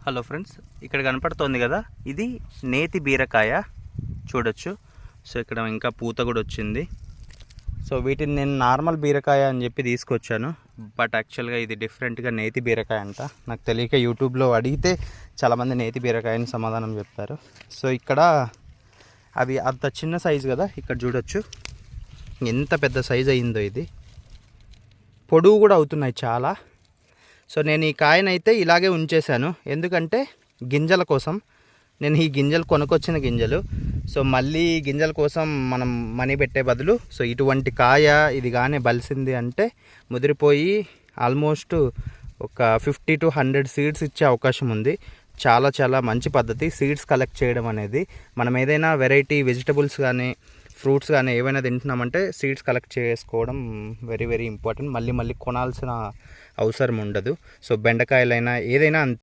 Hello friends, ఇక్కడ కనపడుతోంది కదా, ఇది నేతి బీరకాయ చూడొచ్చు. సో ఇక్కడ ఇంకా పూత కూడా వచ్చింది. సో వీటిని నేను నార్మల్ బీరకాయ అని చెప్పి తీసుకొచ్చాను, బట్ యాక్చువల్గా ఇది డిఫరెంట్గా నేతి బీరకాయ అంట. నాకు తెలియక యూట్యూబ్లో అడిగితే చాలామంది నేతి బీరకాయని సమాధానం చెప్తారు. సో ఇక్కడ అవి అంత చిన్న సైజు కదా, ఇక్కడ చూడొచ్చు ఎంత పెద్ద సైజు అయిందో. ఇది పొడుగు కూడా అవుతున్నాయి చాలా. సో నేను ఈ కాయనైతే ఇలాగే ఉంచేశాను, ఎందుకంటే గింజల కోసం. నేను ఈ గింజలు కొనుక్కొచ్చిన గింజలు. సో మళ్ళీ గింజల కోసం మనం మనీ పెట్టే బదులు సో ఇటువంటి కాయ ఇది కానీ బలిసింది అంటే ముదిరిపోయి ఆల్మోస్ట్ ఒక 50 to 100 సీడ్స్ ఇచ్చే అవకాశం ఉంది. చాలా చాలా మంచి పద్ధతి సీడ్స్ కలెక్ట్ చేయడం అనేది. మనం ఏదైనా వెరైటీ వెజిటబుల్స్ కానీ ఫ్రూట్స్ కానీ ఏవైనా తింటున్నామంటే సీడ్స్ కలెక్ట్ చేసుకోవడం వెరీ వెరీ ఇంపార్టెంట్. మళ్ళీ కొనాల్సిన అవసరం ఉండదు. సో బెండకాయలైనా ఏదైనా